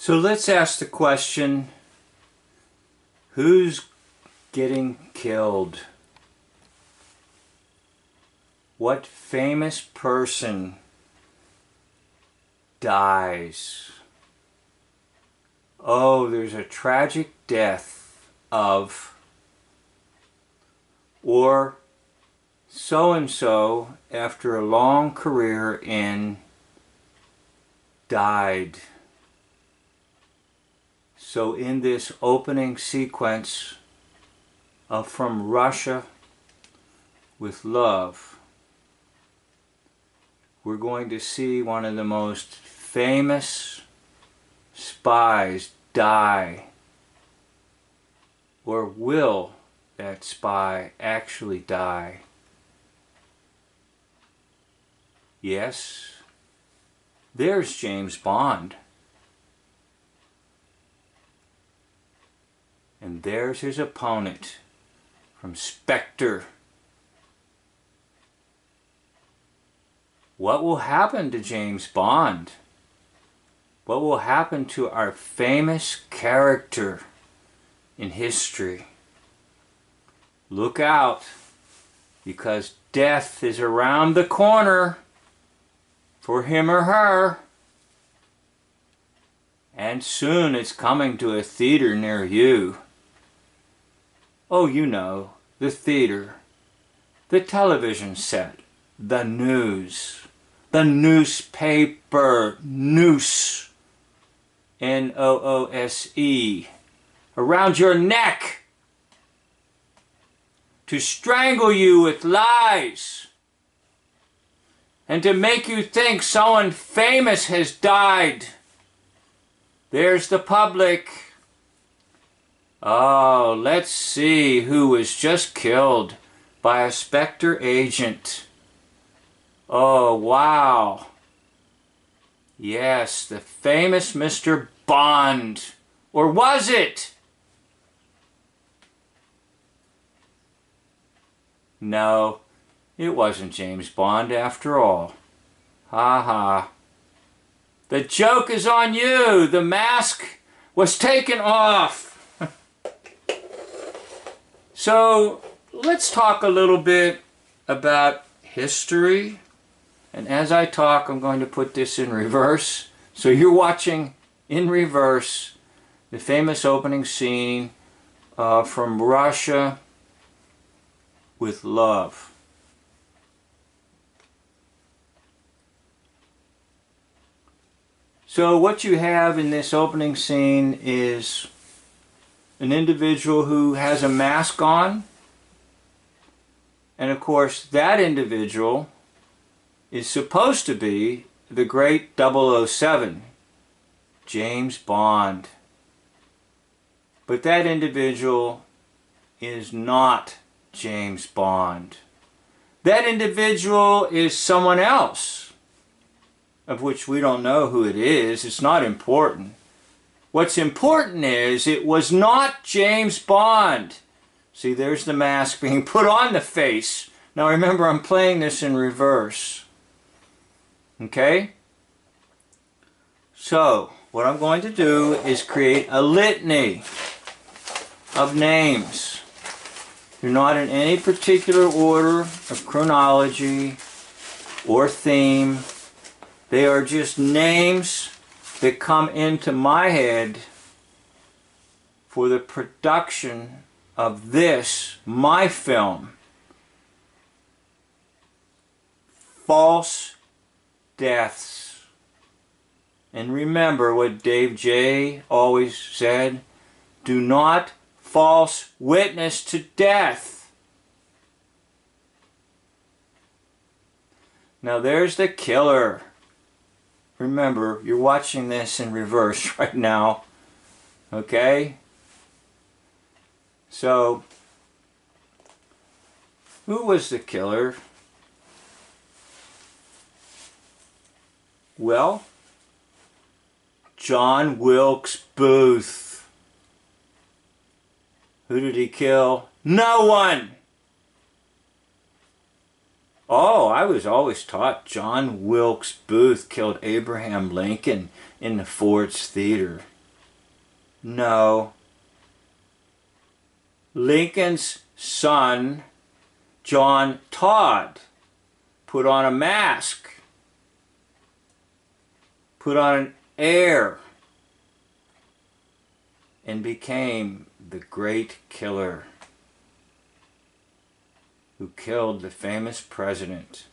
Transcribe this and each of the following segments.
So let's ask the question, who's getting killed? What famous person dies? Oh, there's a tragic death of, or so-and-so after a long career in died. So in this opening sequence of From Russia with Love, we're going to see one of the most famous spies die. Or will that spy actually die? Yes, there's James Bond. And there's his opponent from Spectre. What will happen to James Bond? What will happen to our famous character in history? Look out, because death is around the corner for him or her. And soon it's coming to a theater near you. Oh, you know, the theater, the television set, the news, the newspaper, noose, N-O-O-S-E, around your neck to strangle you with lies and to make you think someone famous has died. There's the public. Oh, let's see who was just killed by a Spectre agent. Oh, wow. Yes, the famous Mr. Bond. Or was it? No, it wasn't James Bond after all. Ha ha. The joke is on you. The mask was taken off. So let's talk a little bit about history. And as I talk, I'm going to put this in reverse. So you're watching in reverse the famous opening scene from Russia with Love. So what you have in this opening scene is an individual who has a mask on. And of course, that individual is supposed to be the great 007, James Bond. But that individual is not James Bond. That individual is someone else, of which we don't know who it is. It's not important. What's important is it was not James Bond. See, there's the mask being put on the face. Now remember, I'm playing this in reverse. Okay? So, what I'm going to do is create a litany of names. They're not in any particular order of chronology or theme. They are just names that come into my head for the production of this, my film, False Deaths. And remember what Dave J. always said, do not false witness to death. Now there's the killer. Remember, you're watching this in reverse right now, okay? So, who was the killer? Well, John Wilkes Booth. Who did he kill? No one! Oh, I was always taught John Wilkes Booth killed Abraham Lincoln in the Ford's Theater. No. Lincoln's son, John Todd, put on a mask, put on an air, and became the great killer who killed the famous president.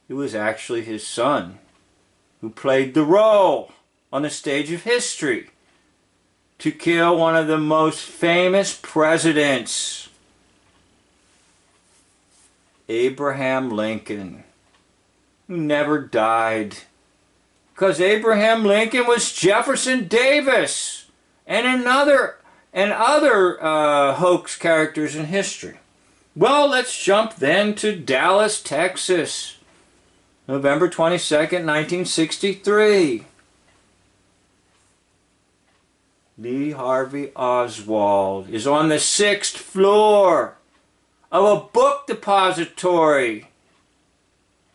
It was actually his son who played the role on the stage of history to kill one of the most famous presidents, Abraham Lincoln, who never died. Because Abraham Lincoln was Jefferson Davis and other hoax characters in history. Well, let's jump then to Dallas, Texas, November 22nd, 1963. Lee Harvey Oswald is on the 6th floor of a book depository.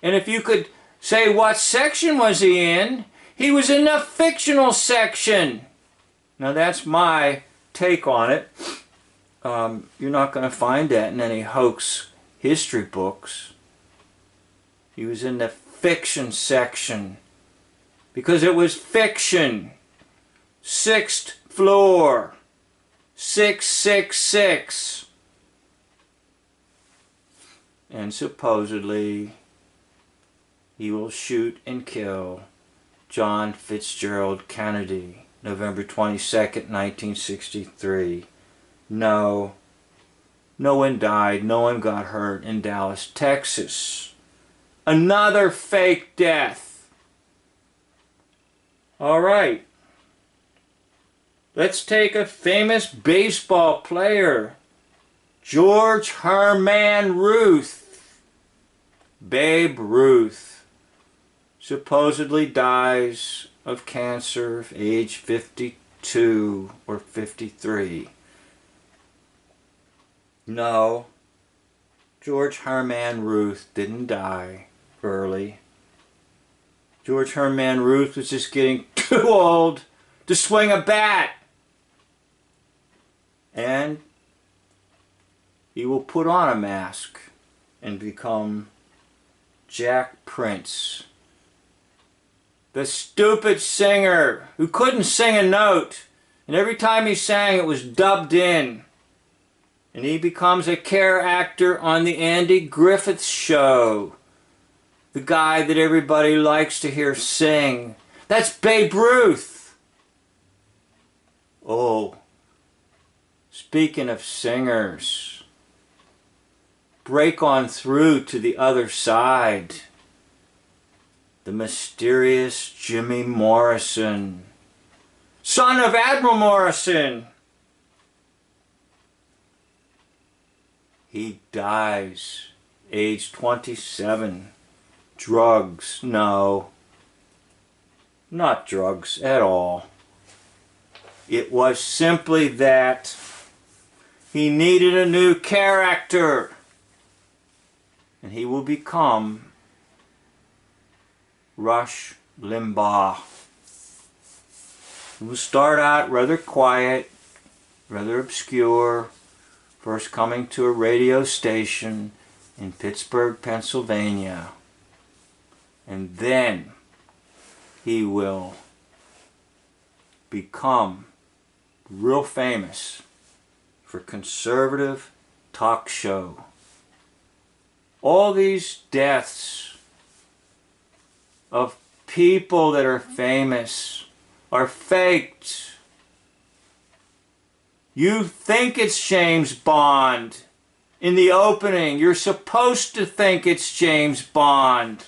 And if you could say what section was he was in the fictional section. Now that's my take on it. You're not going to find that in any hoax history books. He was in the fiction section because it was fiction. 6th floor, 666. And supposedly he will shoot and kill John Fitzgerald Kennedy, November 22nd, 1963. No one died, no one got hurt in Dallas, Texas. Another fake death. All right. Let's take a famous baseball player, George Herman Ruth. Babe Ruth supposedly dies of cancer at age 52 or 53. No, George Herman Ruth didn't die early. George Herman Ruth was just getting too old to swing a bat. And he will put on a mask and become Jack Prince, the stupid singer who couldn't sing a note, and every time he sang it was dubbed in. And he becomes a character on the Andy Griffith Show, the guy that everybody likes to hear sing. That's Babe Ruth. Oh, speaking of singers, break on through to the other side. The mysterious Jimmy Morrison, son of Admiral Morrison. He dies, age 27. Drugs, no. Not drugs at all. It was simply that he needed a new character. And he will become Rush Limbaugh. He will start out rather quiet, rather obscure, first coming to a radio station in Pittsburgh, Pennsylvania. And then he will become real famous for conservative talk show. All these deaths of people that are famous are faked. You think it's James Bond. In the opening, you're supposed to think it's James Bond.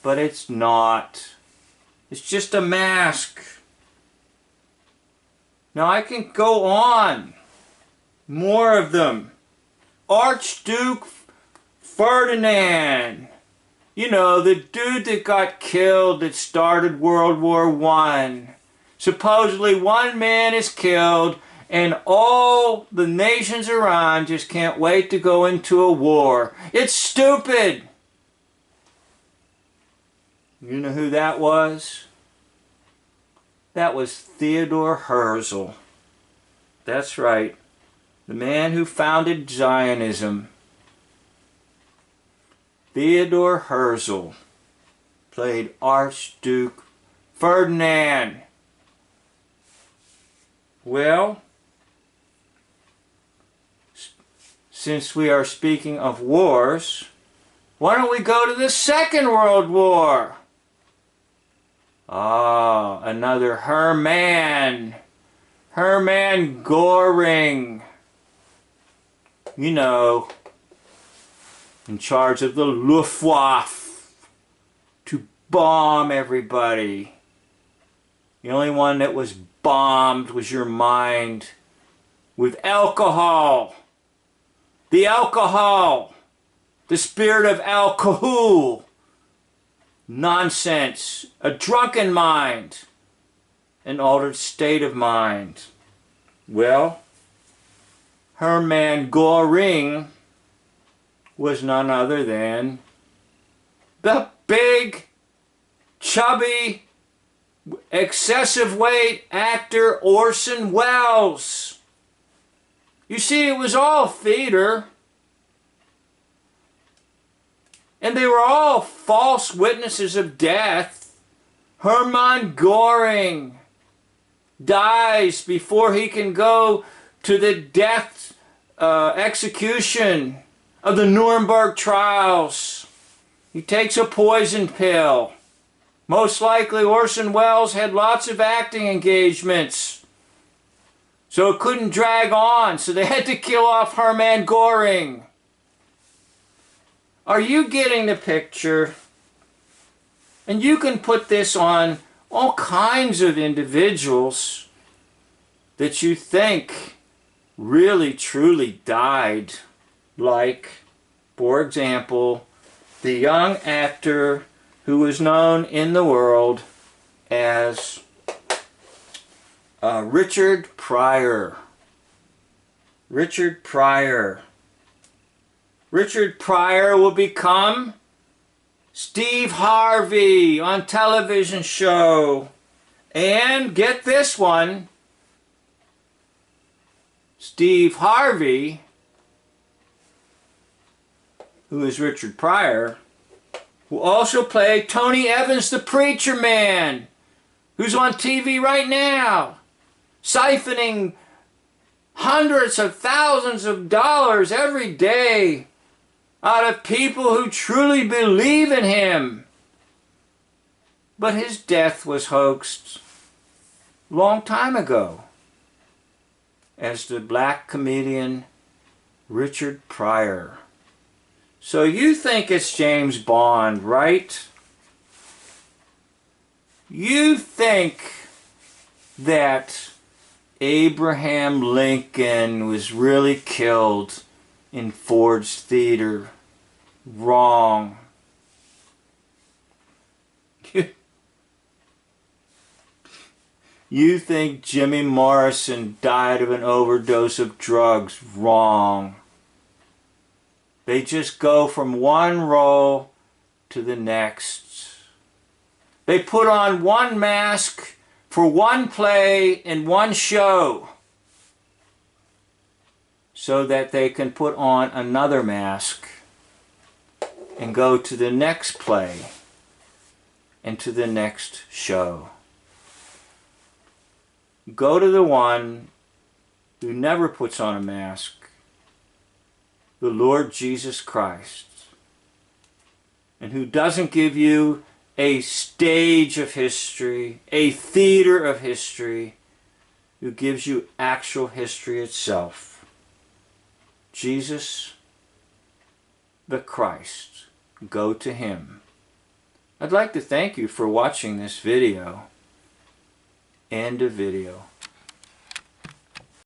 But it's not. It's just a mask. Now I can go on. More of them. Archduke Ferdinand. You know, the dude that got killed that started World War I. Supposedly one man is killed and all the nations around just can't wait to go into a war. It's stupid. You know who that was? That was Theodore Herzl. That's right. The man who founded Zionism. Theodore Herzl played Archduke Ferdinand. Well, since we are speaking of wars, why don't we go to the Second World War? Ah, another Hermann Göring. You know, in charge of the Luftwaffe to bomb everybody. The only one that was bombed was your mind with alcohol. The alcohol. The spirit of alcohol. Nonsense. A drunken mind. An altered state of mind. Well, Hermann Göring was none other than the big, chubby, excessive weight actor Orson Welles. You see, it was all theater. And they were all false witnesses of death. Hermann Göring dies before he can go to the death execution of the Nuremberg trials. He takes a poison pill. Most likely Orson Welles had lots of acting engagements, so it couldn't drag on, so they had to kill off Hermann Göring. Are you getting the picture? And you can put this on all kinds of individuals that you think really truly died. Like, for example, the young actor who was known in the world as Richard Pryor. Richard Pryor. Richard Pryor will become Steve Harvey on television show. And get this one, Steve Harvey, who is Richard Pryor, will also play Tony Evans, the preacher man, who's on TV right now, siphoning hundreds of thousands of dollars every day out of people who truly believe in him. But his death was hoaxed long time ago as the black comedian Richard Pryor. So you think it's James Bond, right? You think that Abraham Lincoln was really killed in Ford's Theater. Wrong. You think Jimmy Morrison died of an overdose of drugs. Wrong. They just go from one role to the next. They put on one mask for one play in one show so that they can put on another mask and go to the next play and to the next show. Go to the one who never puts on a mask, the Lord Jesus Christ, and who doesn't give you a stage of history, a theater of history, who gives you actual history itself. Jesus the Christ. Go to Him. I'd like to thank you for watching this video. End of video.